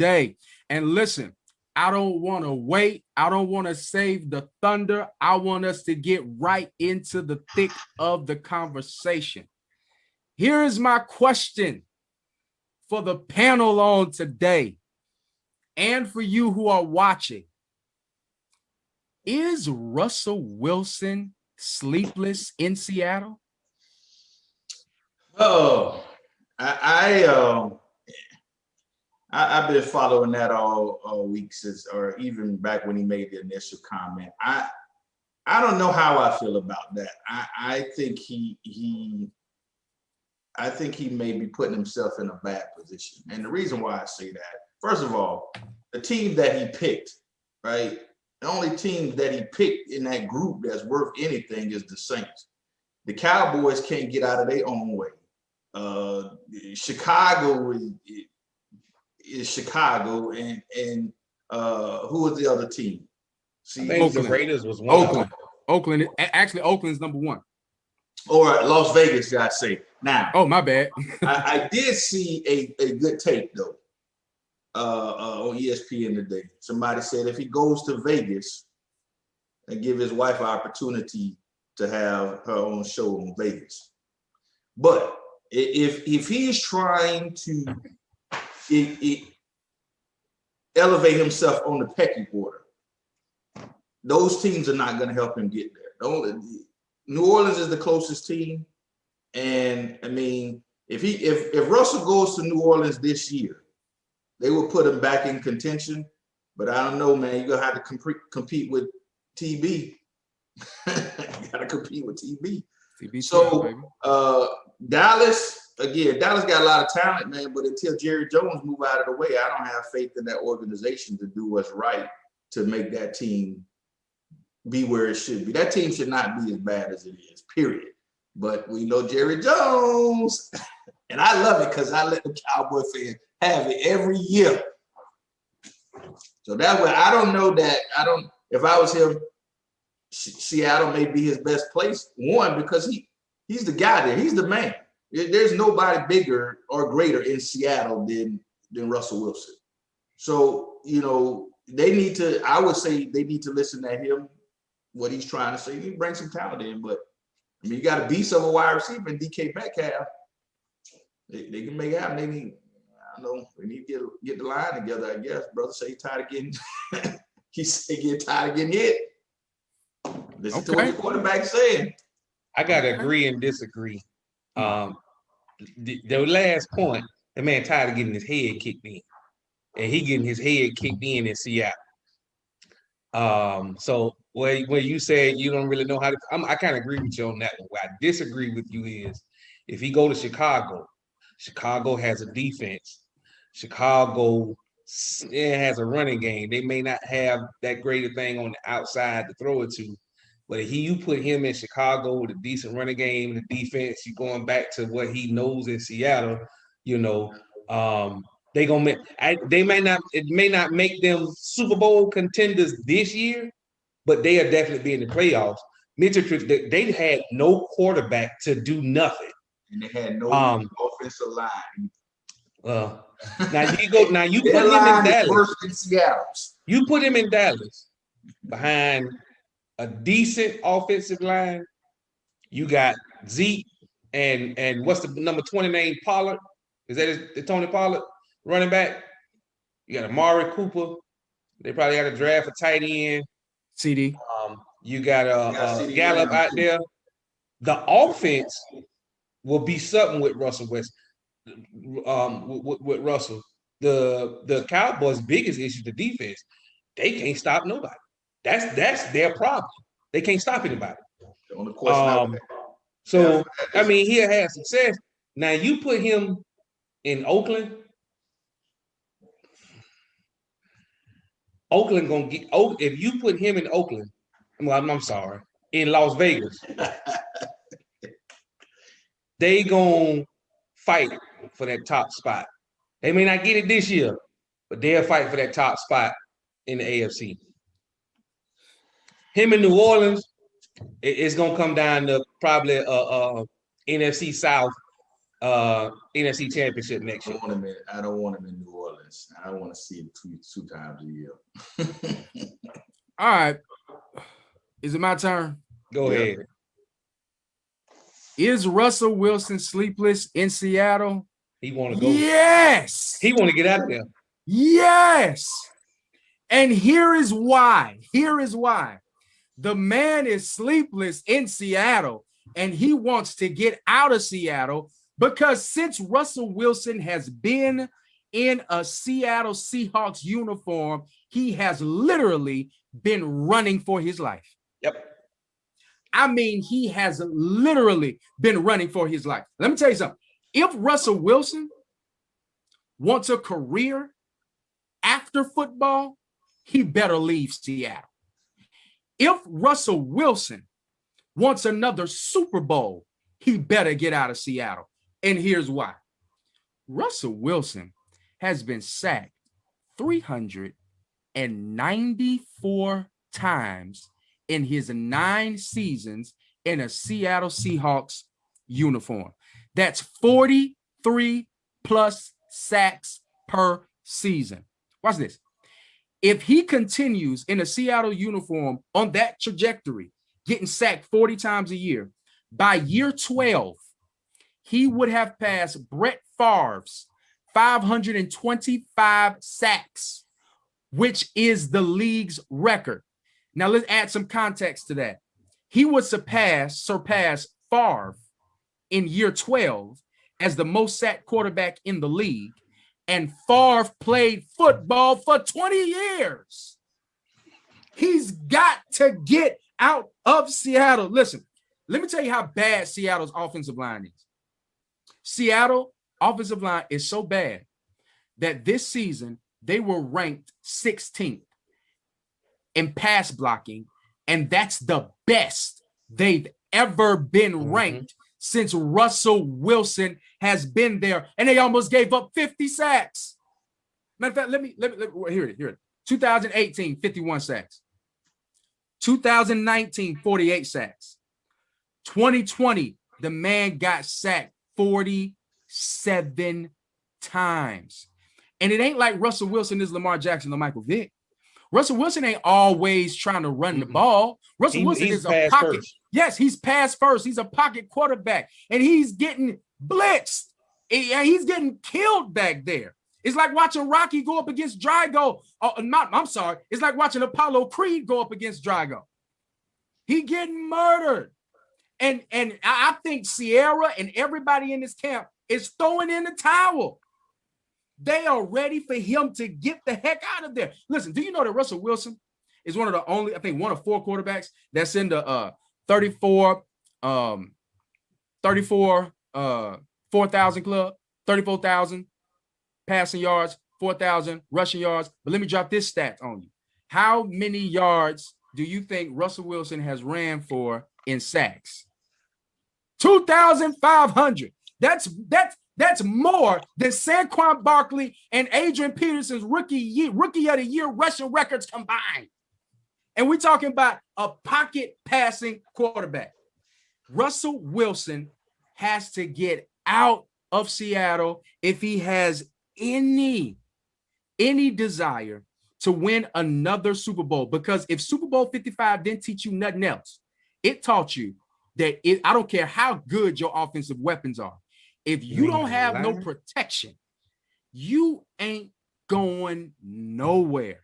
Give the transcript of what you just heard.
today. And listen, I don't want to wait. I don't want to save the thunder. I want us to get right into the thick of the conversation. Here is my question for the panel on today and for you who are watching. Is Russell Wilson sleepless in Seattle? Oh, I've been following that all week since, or even back when he made the initial comment. I don't know how I feel about that. I think he may be putting himself in a bad position. And the reason why I say that, first of all, the team that he picked, right? The only team that he picked in that group that's worth anything is the Saints. The Cowboys can't get out of their own way. Chicago is Chicago, and who was the other team? See, the Raiders was one. Oakland. Actually, Oakland's number one. Or Las Vegas, I say. Now, oh my bad. I did see a good take though on ESPN today. Somebody said if he goes to Vegas and give his wife an opportunity to have her own show in Vegas, but if he's trying to elevate himself on the pecking order, those teams are not going to help him get there. New Orleans is the closest team, and I mean, if Russell goes to New Orleans this year, they will put him back in contention. But I don't know, man. You're gonna have to compete with TB. You gotta compete with TB. So Dallas got a lot of talent, man. But until Jerry Jones move out of the way, I don't have faith in that organization to do what's right to make that team be where it should be. That team should not be as bad as it is, period. But we know Jerry Jones, and I love it because I let the Cowboy fans have it every year. So that way, I don't know that. If I was him, Seattle may be his best place. One, because he's the guy there. He's the man. There's nobody bigger or greater in Seattle than Russell Wilson. So, I would say they need to listen to him, what he's trying to say. He bring some talent in, but I mean, you got a beast of a wide receiver in DK Metcalf. They can make it happen. They need, I don't know, we need to get the line together, I guess. Brother say he's tired of getting tired of getting hit. Listen to what the quarterback saying. I gotta agree and disagree. The last point, the man tired of getting his head kicked in. And he getting his head kicked in Seattle. So where you said you don't really know how to, I kind of agree with you on that one. Where I disagree with you is if he go to Chicago has a defense. Chicago has a running game. They may not have that greater thing on the outside to throw it to, but if you put him in Chicago with a decent running game, the defense, you're going back to what he knows in Seattle. They gonna make. It may not make them Super Bowl contenders this year, but they are definitely be in the playoffs. Mitchell, they had no quarterback to do nothing, and they had no offensive line. Now you put him in Dallas. Worse than Seattle's. You put him in Dallas behind a decent offensive line. You got Zeke and what's the number 20 name? Pollard. Is that the Tony Pollard? Running back, you got Amari Cooper. They probably got a draft for tight end. CD. You got Gallup out there. The offense will be something with Russell West. With Russell, the Cowboys' biggest issue, the defense. They can't stop nobody. That's their problem. They can't stop anybody. The only question. So I mean, he'll have success. Now you put him in Oakland. Oakland gonna get if you put him in Oakland. I'm sorry, in Las Vegas, they gonna fight for that top spot. They may not get it this year, but they'll fight for that top spot in the AFC. Him in New Orleans, it's gonna come down to probably NFC South NFC Championship next year. I don't want him in New Orleans. I want to see him two times a year. All right. Is it my turn? Go ahead. Is Russell Wilson sleepless in Seattle? He want to go. Yes. He want to get out of there. Yes. And here is why. Here is why. The man is sleepless in Seattle, and he wants to get out of Seattle because since Russell Wilson has been in a Seattle Seahawks uniform, he has literally been running for his life. Yep. I mean, he has literally been running for his life. Let me tell you something. If Russell Wilson wants a career after football, he better leave Seattle. If Russell Wilson wants another Super Bowl, he better get out of Seattle. And here's why. Russell Wilson has been sacked 394 times in his 9 seasons in a Seattle Seahawks uniform. That's 43 plus sacks per season. Watch this. If he continues in a Seattle uniform on that trajectory, getting sacked 40 times a year, by year 12, he would have passed Brett Favre's 525 sacks, which is the league's record. Now, let's add some context to that. He would surpass Favre in year 12 as the most sacked quarterback in the league, and Favre played football for 20 years. He's got to get out of Seattle. Listen, let me tell you how bad Seattle's offensive line is. Seattle offensive line is so bad that this season they were ranked 16th in pass blocking, and that's the best they've ever been ranked since Russell Wilson has been there, and they almost gave up 50 sacks. Matter of fact, let me hear it. 2018, 51 sacks. 2019, 48 sacks. 2020, the man got sacked 47 times. And it ain't like Russell Wilson is Lamar Jackson or Michael Vick. Russell Wilson ain't always trying to run the ball. Russell Wilson is a pocket. First. Yes, he's pass first. He's a pocket quarterback, and he's getting blitzed. He's getting killed back there. It's like watching Rocky go up against Drago. I'm sorry. It's like watching Apollo Creed go up against Drago. He getting murdered. And I think Sierra and everybody in this camp is throwing in the towel. They are ready for him to get the heck out of there. Listen, do you know that Russell Wilson is one of the only, I think, one of 4 quarterbacks that's in the 4,000 club, 34,000 passing yards, 4,000 rushing yards. But let me drop this stat on you. How many yards do you think Russell Wilson has ran for in sacks? 2,500. That's more than Saquon Barkley and Adrian Peterson's rookie of the year rushing records combined. And we're talking about a pocket passing quarterback. Russell Wilson has to get out of Seattle if he has any desire to win another Super Bowl. Because if Super Bowl 55 didn't teach you nothing else, it taught you that I don't care how good your offensive weapons are. If you don't have no protection, you ain't going nowhere.